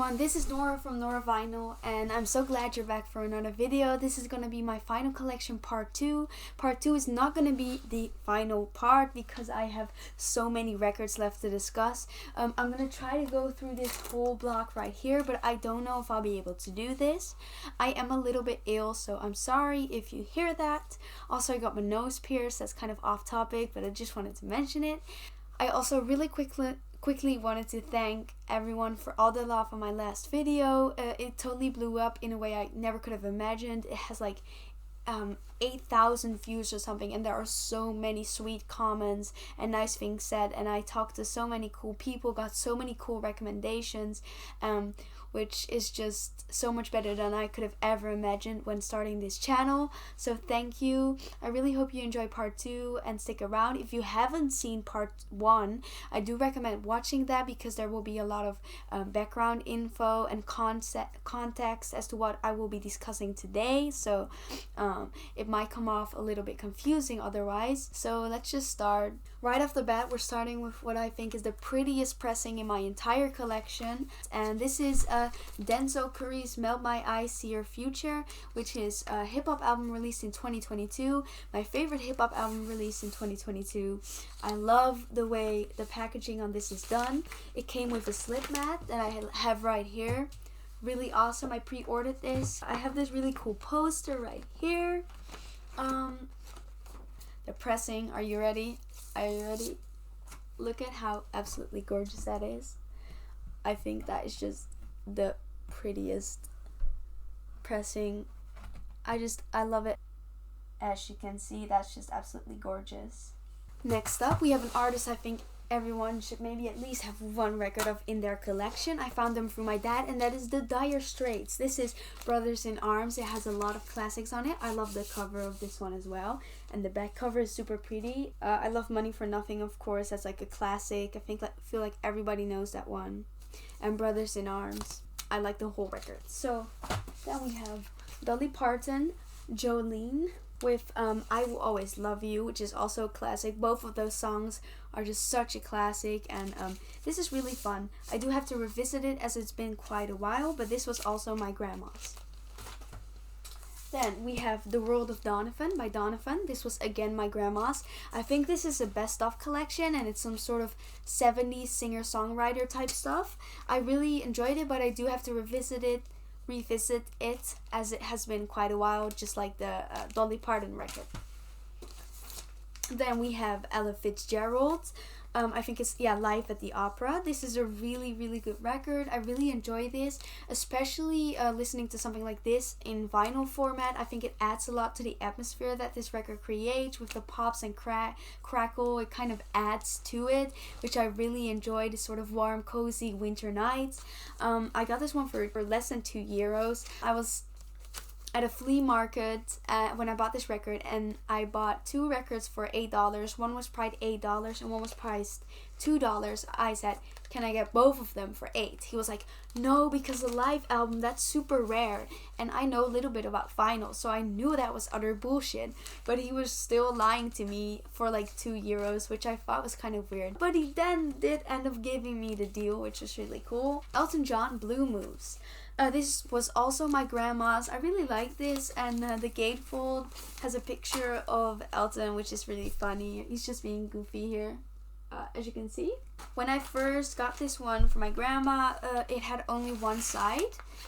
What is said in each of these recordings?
everyone, this is Nora from Nora Vinyl, and I'm so glad you're back for another video. This is going to be my final collection part 2. Part 2 is not going to be the final part because I have so many records left to discuss. I'm going to try to go through this whole block right here, but I don't know if I'll be able to do this. I am a little bit ill, so I'm sorry if you hear that. Also, I got my nose pierced. That's kind of off topic, but I just wanted to mention it. I also really quickly wanted to thank everyone for all the love on my last video. It totally blew up in a way I never could have imagined. It has like 8,000 views or something, and there are so many sweet comments and nice things said, and I talked to so many cool people, got so many cool recommendations, which is just so much better than I could have ever imagined when starting this channel. So thank you. I really hope you enjoy part 2 and stick around. If you haven't seen part 1, I do recommend watching that because there will be a lot of background info and context as to what I will be discussing today. So it might come off a little bit confusing otherwise. So let's just start. Right off the bat, we're starting with what I think is the prettiest pressing in my entire collection, and this is Denzel Curry's Melt My Eyes, See Your Future, which is a hip-hop album released in 2022, my favorite hip-hop album released in 2022. I love the way the packaging on this is done. It came with a slip mat that I have right here. Really awesome. I pre-ordered this. I have this really cool poster right here. The pressing, are you ready? Are you ready? Look at how absolutely gorgeous that is. I think that is just the prettiest pressing. I love it. As you can see, that's just absolutely gorgeous. Next up, we have an artist I think everyone should maybe at least have one record of in their collection. I found them through my dad, and that is the Dire Straits. This is Brothers in Arms. It has a lot of classics on it. I love the cover of this one as well, and the back cover is super pretty. I love Money for Nothing, of course. That's like a classic. I feel like everybody knows that one. And Brothers in Arms. I like the whole record. So then we have Dolly Parton, Jolene, with I Will Always Love You, which is also a classic. Both of those songs are just such a classic, and this is really fun. I do have to revisit it as it's been quite a while, but this was also my grandma's. Then we have The World of Donovan by Donovan. This was again my grandma's. I think this is a best of collection, and it's some sort of 70s singer-songwriter type stuff. I really enjoyed it, but I do have to revisit it as it has been quite a while, just like the Dolly Parton record. Then we have Ella Fitzgerald. I think it's Live at the Opera. This is a really, really good record. I really enjoy this, especially listening to something like this in vinyl format. I think it adds a lot to the atmosphere that this record creates with the pops and crackle. It kind of adds to it, which I really enjoy, this sort of warm, cozy winter nights. I got this one for less than €2. I was at a flea market when I bought this record, and I bought 2 records for $8. One was priced $8 and one was priced $2. I said, can I get both of them for $8? He was like, no, because the live album, that's super rare, and I know a little bit about vinyl, so I knew that was utter bullshit, but he was still lying to me for like €2, which I thought was kind of weird. But he then did end up giving me the deal, which was really cool. Elton John, Blue Moves. This was also my grandma's. I really like this, and the gatefold has a picture of Elton, which is really funny. He's just being goofy here, as you can see. When I first got this one for my grandma, it had only one side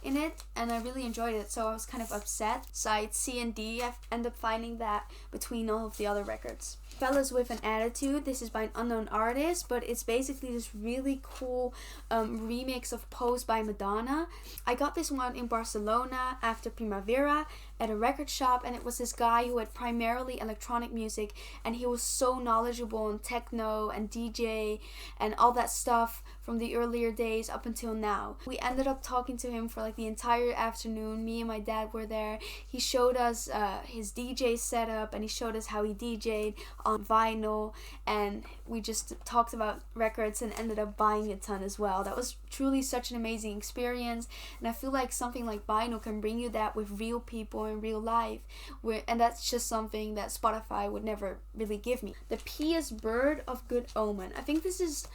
in it, and I really enjoyed it, so I was kind of upset. Side C and D, I ended up finding that between all of the other records. Fellas with an Attitude. This is by an unknown artist, but it's basically this really cool remix of Pose by Madonna. I got this one in Barcelona after Primavera at a record shop, and it was this guy who had primarily electronic music, and he was so knowledgeable in techno and DJ and all that stuff from the earlier days up until now. We ended up talking to him for like the entire afternoon. Me and my dad were there. He showed us his DJ setup, and he showed us how he DJ'd on vinyl, and we just talked about records and ended up buying a ton as well. That was truly such an amazing experience, and I feel like something like vinyl can bring you that with real people in real life, and that's just something that Spotify would never really give me. The Pious Bird of Good Omen. I think this is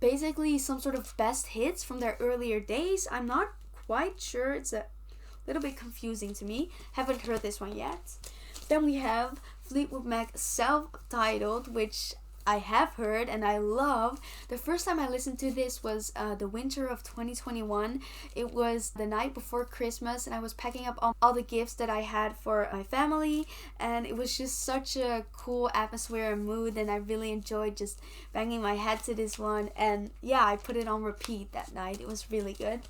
basically some sort of best hits from their earlier days. I'm not quite sure. It's a little bit confusing to me. Haven't heard this one yet. Then we have Fleetwood Mac self-titled, which I have heard and I love. The first time I listened to this was the winter of 2021. It was the night before Christmas, and I was packing up all the gifts that I had for my family, and it was just such a cool atmosphere and mood, and I really enjoyed just banging my head to this one. And yeah, I put it on repeat that night. It was really good.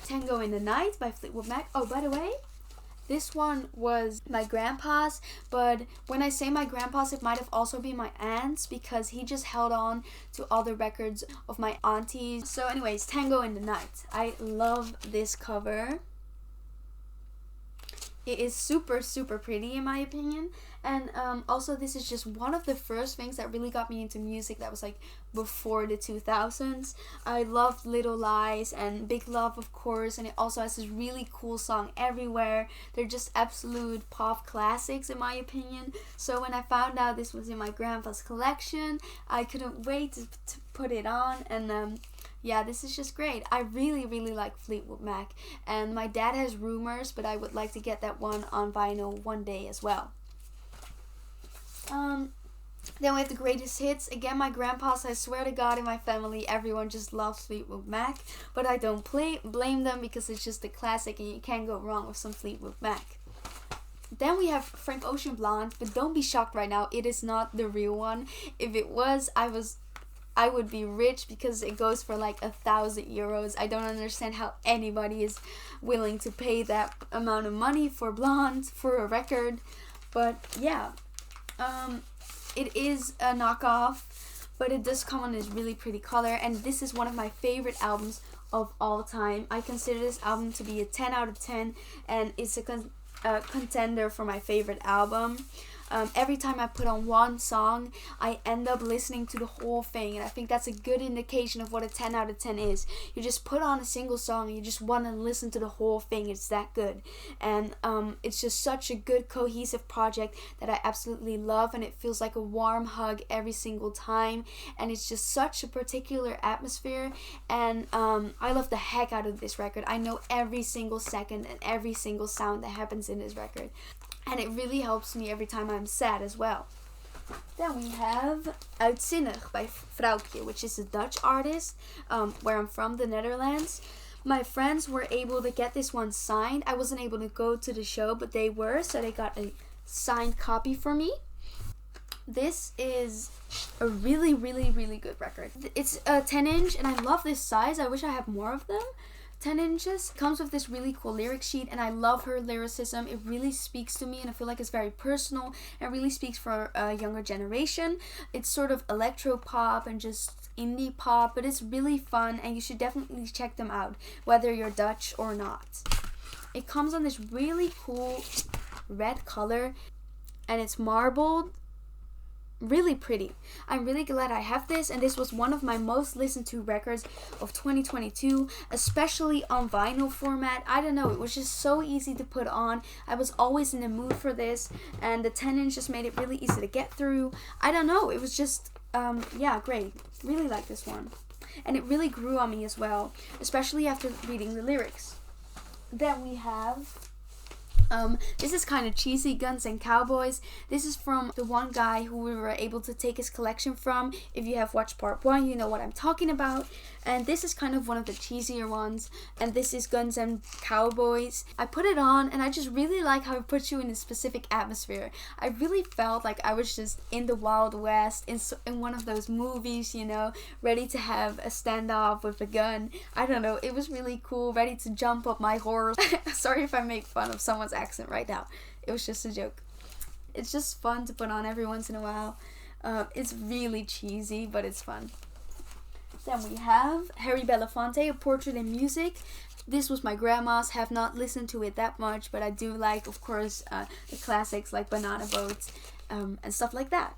Tango in the Night by Fleetwood Mac. Oh, by the way, this one was my grandpa's, but when I say my grandpa's, it might have also been my aunt's, because he just held on to all the records of my aunties. So anyways, Tango in the Night. I love this cover. It is super, super pretty in my opinion. And also this is just one of the first things that really got me into music that was like before the 2000s. I loved Little Lies and Big Love, of course, and it also has this really cool song Everywhere. They're just absolute pop classics in my opinion. So when I found out this was in my grandpa's collection, I couldn't wait to put it on. And yeah, this is just great. I really, really like Fleetwood Mac. And my dad has Rumors, but I would like to get that one on vinyl one day as well. Then we have the greatest hits. Again, my grandpa's, I swear to God, in my family, everyone just loves Fleetwood Mac. But I don't blame them, because it's just a classic and you can't go wrong with some Fleetwood Mac. Then we have Frank Ocean Blonde, but don't be shocked right now. It is not the real one. If it was, I would be rich, because it goes for like 1,000 euros. I don't understand how anybody is willing to pay that amount of money for Blonde, for a record. But yeah, it is a knockoff, but it does come on this really pretty color, and this is one of my favorite albums of all time. I consider this album to be a 10 out of 10, and it's a contender for my favorite album. Every time I put on one song, I end up listening to the whole thing, and I think that's a good indication of what a 10 out of 10 is. You just put on a single song and you just want to listen to the whole thing. It's that good. And it's just such a good cohesive project that I absolutely love, and it feels like a warm hug every single time, and it's just such a particular atmosphere. And I love the heck out of this record. I know every single second and every single sound that happens in this record, and it really helps me every time I'm sad as well. Then we have Uitzinnig by Frauke, which is a Dutch artist, where I'm from, the Netherlands. My friends were able to get this one signed. I wasn't able to go to the show, but they were, so they got a signed copy for me. This is a really, really, really good record. It's a 10-inch, and I love this size. I wish I had more of them. 10 inches. Comes with this really cool lyric sheet, and I love her lyricism. It really speaks to me, and I feel like it's very personal and really speaks for a younger generation. It's sort of electro pop and just indie pop, but it's really fun, and you should definitely check them out, whether you're Dutch or not. It comes on this really cool red color, and it's marbled. Really pretty. I'm really glad I have this, and this was one of my most listened to records of 2022, especially on vinyl format. I don't know, it was just so easy to put on. I was always in the mood for this, and the 10-inch just made it really easy to get through. I don't know, it was just yeah, great. Really like this one, and it really grew on me as well, especially after reading the lyrics. Then we have this is kind of cheesy, Guns and Cowboys. This is from the one guy who we were able to take his collection from. If you have watched part 1, you know what I'm talking about. And this is kind of one of the cheesier ones. And this is Guns and Cowboys. I put it on, and I just really like how it puts you in a specific atmosphere. I really felt like I was just in the Wild West, in one of those movies, you know, ready to have a standoff with a gun. I don't know, it was really cool, ready to jump up my horse. Sorry if I make fun of someone's accent right now. It was just a joke. It's just fun to put on every once in a while. It's really cheesy, but it's fun. Then we have Harry Belafonte, A Portrait in Music. This was my grandma's. Have not listened to it that much, but I do like, of course, the classics like Banana Boat and stuff like that.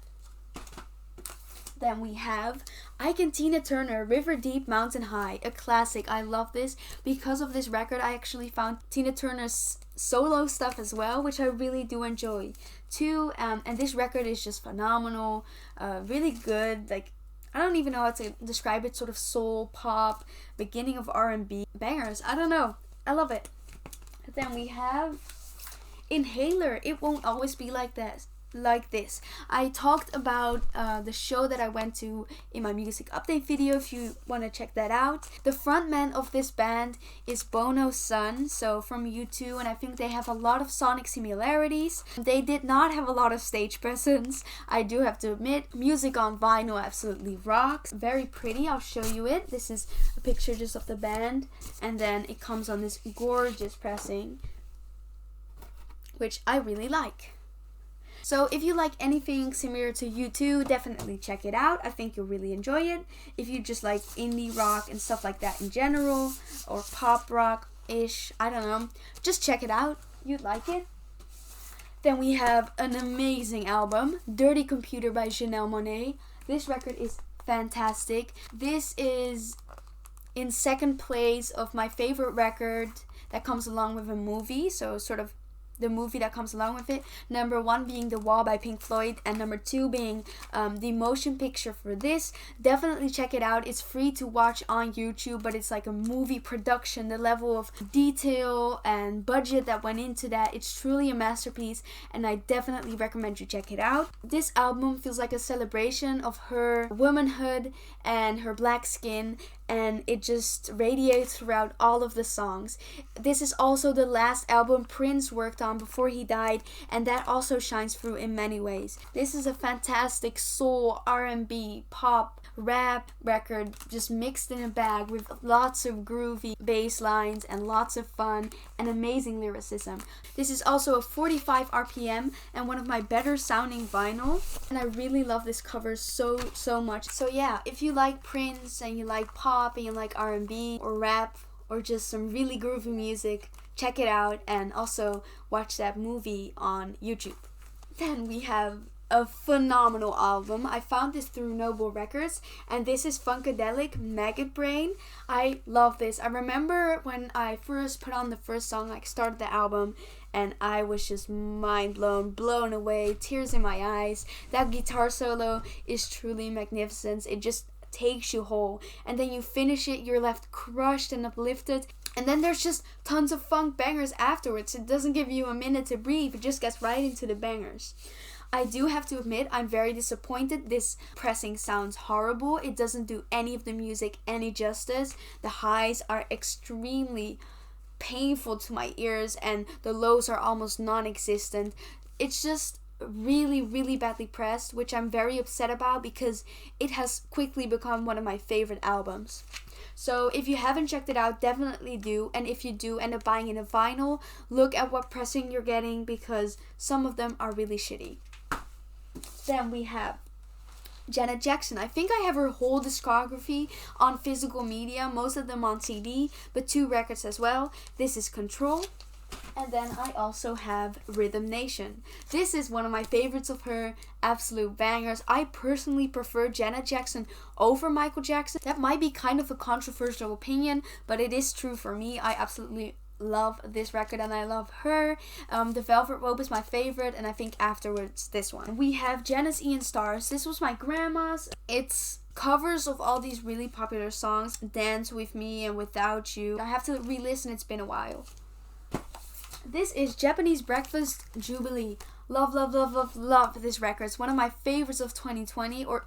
Then we have Ike and Tina Turner, River Deep, Mountain High, a classic. I love this. Because of this record, I actually found Tina Turner's solo stuff as well, which I really do enjoy too. And this record is just phenomenal, really good. Like, I don't even know how to describe it, sort of soul, pop, beginning of R&B bangers. I don't know. I love it. Then we have Inhaler. It Won't Always Be Like This. I talked about the show that I went to in my music update video, if you want to check that out. The frontman of this band is Bono's son, so from U2, and I think they have a lot of sonic similarities. They did not have a lot of stage presence, I do have to admit. Music on vinyl absolutely rocks. Very pretty, I'll show you it. This is a picture just of the band, and then it comes on this gorgeous pressing, which I really like. So if you like anything similar to U2, definitely check it out. I think you'll really enjoy it. If you just like indie rock and stuff like that in general, or pop rock-ish, I don't know, just check it out. You'd like it. Then we have an amazing album, Dirty Computer by Janelle Monáe. This record is fantastic. This is in second place of my favorite record that comes along with a movie, so sort of the movie that comes along with it. Number 1 being The Wall by Pink Floyd, and number 2 being the motion picture for this. Definitely check it out. It's free to watch on YouTube, but it's like a movie production. The level of detail and budget that went into that, it's truly a masterpiece, and I definitely recommend you check it out. This album feels like a celebration of her womanhood and her black skin, and it just radiates throughout all of the songs. This is also the last album Prince worked on before he died, and that also shines through in many ways. This is a fantastic soul, R&B, pop, rap record, just mixed in a bag with lots of groovy bass lines and lots of fun and amazing lyricism. This is also a 45 RPM and one of my better sounding vinyl, and I really love this cover so much. So yeah, if you like Prince and you like pop and you like R&B or rap or just some really groovy music, check it out, and also watch that movie on YouTube. Then we have a phenomenal album. I found this through Noble Records, and this is Funkadelic, Maggot Brain. I love this. I remember when I first put on the first song, like started the album, and I was just mind blown away, tears in my eyes. That guitar solo is truly magnificent. It just takes you whole, and then you finish it, you're left crushed and uplifted, and then there's just tons of funk bangers afterwards. It doesn't give you a minute to breathe, it just gets right into the bangers. I do have to admit, I'm very disappointed. This pressing sounds horrible. It doesn't do any of the music any justice. The highs are extremely painful to my ears, and the lows are almost non-existent. It's just really badly pressed, which I'm very upset about because it has quickly become one of my favorite albums. So if you haven't checked it out, definitely do, and if you do end up buying it in a vinyl, look at what pressing you're getting because some of them are really shitty. Then we have Janet Jackson. I think I have her whole discography on physical media, most of them on CD, but 2 records as well. This is Control. And then I also have Rhythm Nation. This is one of my favorites of her, absolute bangers. I personally prefer Janet Jackson over Michael Jackson. That might be kind of a controversial opinion, but it is true for me. I absolutely love this record and I love her. The Velvet Rope is my favorite, and I think afterwards this one. We have Janice Ian Stars. This was my grandma's. It's covers of all these really popular songs, Dance With Me and Without You. I have to re-listen, it's been a while. This is Japanese Breakfast Jubilee. Love this record. It's one of my favorites of 2020, or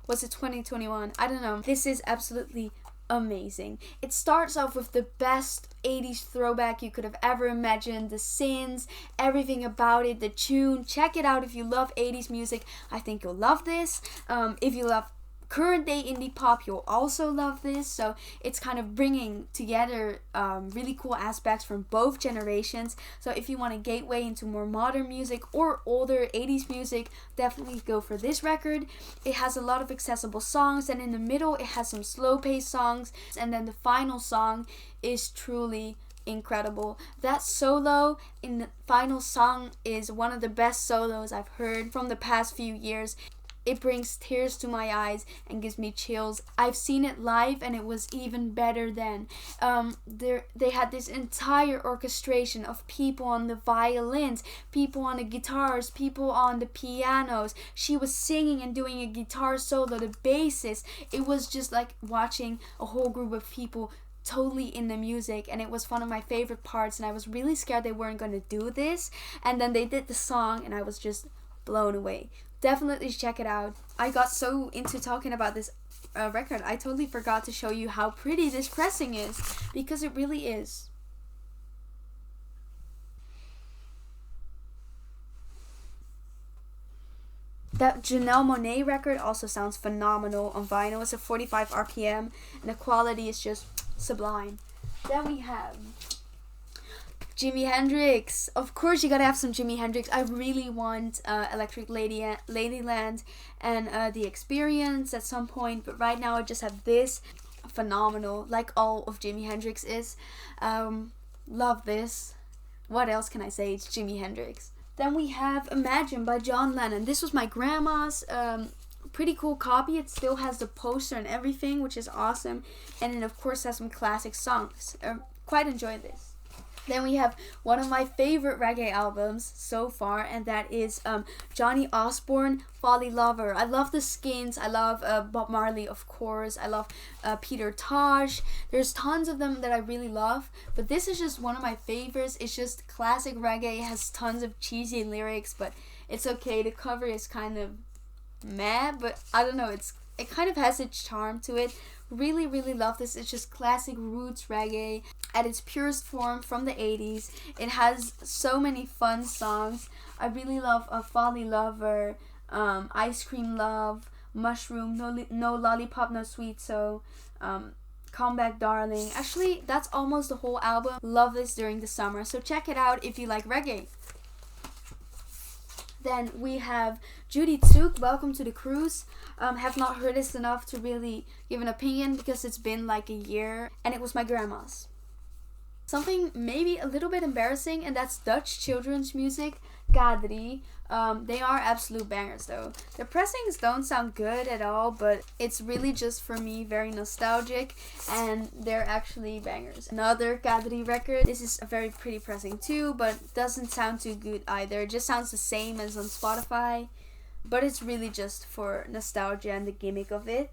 was it 2021? I don't know. This is absolutely amazing. It starts off with the best 80s throwback you could have ever imagined. The synths, everything about it, the tune. Check it out if you love 80s music. I think you'll love this. If you love current day indie pop, you'll also love this. So it's kind of bringing together really cool aspects from both generations. So if you want a gateway into more modern music or older 80s music, definitely go for this record. It has a lot of accessible songs, and in the middle it has some slow paced songs, and then the final song is truly incredible. That solo in the final song is one of the best solos I've heard from the past few years. it brings tears to my eyes and gives me chills. I've seen it live and it was even better then. They had this entire orchestration of people on the violins, people on the guitars, people on the pianos. She was singing and doing a guitar solo, the bassist. It was just like watching a whole group of people totally in the music, and it was one of my favorite parts, and I was really scared they weren't going to do this, and then they did the song and I was just blown away. Definitely check it out. I got so into talking about this record, I totally forgot to show you how pretty this pressing is, because it really is. That Janelle Monáe record also sounds phenomenal on vinyl. It's a 45 RPM and the quality is just sublime. Then we have Jimi Hendrix. Of course you gotta have some Jimi Hendrix. I really want Electric Ladyland and The Experience at some point, but right now I just have this. Phenomenal, like all of Jimi Hendrix is. Love this. What else can I say? It's Jimi Hendrix. Then we have Imagine by John Lennon. This was my grandma's pretty cool copy. It still has the poster and everything, which is awesome, and it of course has some classic songs. Quite enjoy this. Then we have one of my favorite reggae albums so far, and that is Johnny Osborne, Folly Lover. I love the Skins. I love Bob Marley, of course. I love Peter Tosh. There's tons of them that I really love, but this is just one of my favorites. It's just classic reggae. It has tons of cheesy lyrics, but it's okay. The cover is kind of meh, but I don't know. It kind of has its charm to it. Really, really love this. It's just classic roots reggae at its purest form from the 80s. It has so many fun songs. I really love Folly Lover, Ice Cream Love, Mushroom, No Lollipop, No Sweet So, Come Back Darling. Actually, that's almost the whole album. Love this during the summer. So check it out if you like reggae. Then we have Judy Tsuk, Welcome to the Cruise. Have not heard this enough to really give an opinion because it's been like a year and it was my grandma's. Something maybe a little bit embarrassing, and that's Dutch children's music, Kadri. They are absolute bangers though. The pressings don't sound good at all, but it's really just for me very nostalgic, and they're actually bangers. Another Kadri record. This is a very pretty pressing too, but doesn't sound too good either. It just sounds the same as on Spotify, but it's really just for nostalgia and the gimmick of it.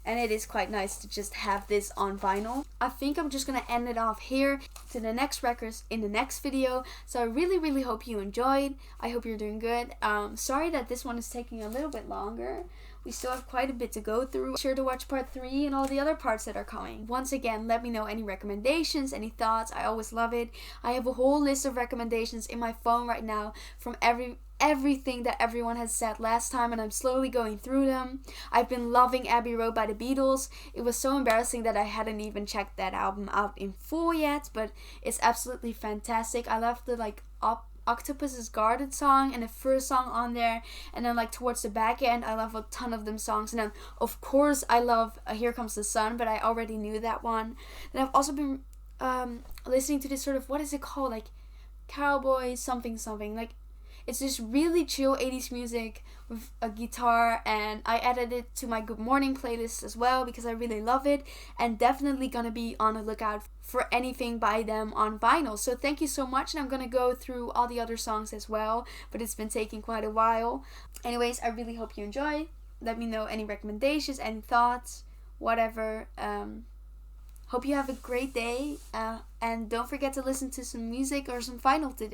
And it is quite nice to just have this on vinyl. I think I'm just gonna end it off here to the next records in the next video. So I really, really hope you enjoyed. I hope you're doing good. Sorry that this one is taking a little bit longer. We still have quite a bit to go through. Be sure to watch part 3 and all the other parts that are coming. Once again, let me know any recommendations, any thoughts. I always love it. I have a whole list of recommendations in my phone right now from everything that everyone has said last time, and I'm slowly going through them. I've been loving Abbey Road by the Beatles. It was so embarrassing that I hadn't even checked that album out in full yet, but it's absolutely fantastic. I love the Octopus's Garden song and the first song on there, and then towards the back end I love a ton of them songs, and then of course I love Here Comes the Sun, but I already knew that one. And I've also been listening to this sort of, what is it called, cowboy something, it's just really chill 80s music with a guitar, and I added it to my Good Morning playlist as well because I really love it, and definitely gonna be on the lookout for anything by them on vinyl. So thank you so much, and I'm gonna go through all the other songs as well, but it's been taking quite a while. Anyways, I really hope you enjoy. Let me know any recommendations, any thoughts, whatever. Hope you have a great day, and don't forget to listen to some music or some vinyl today.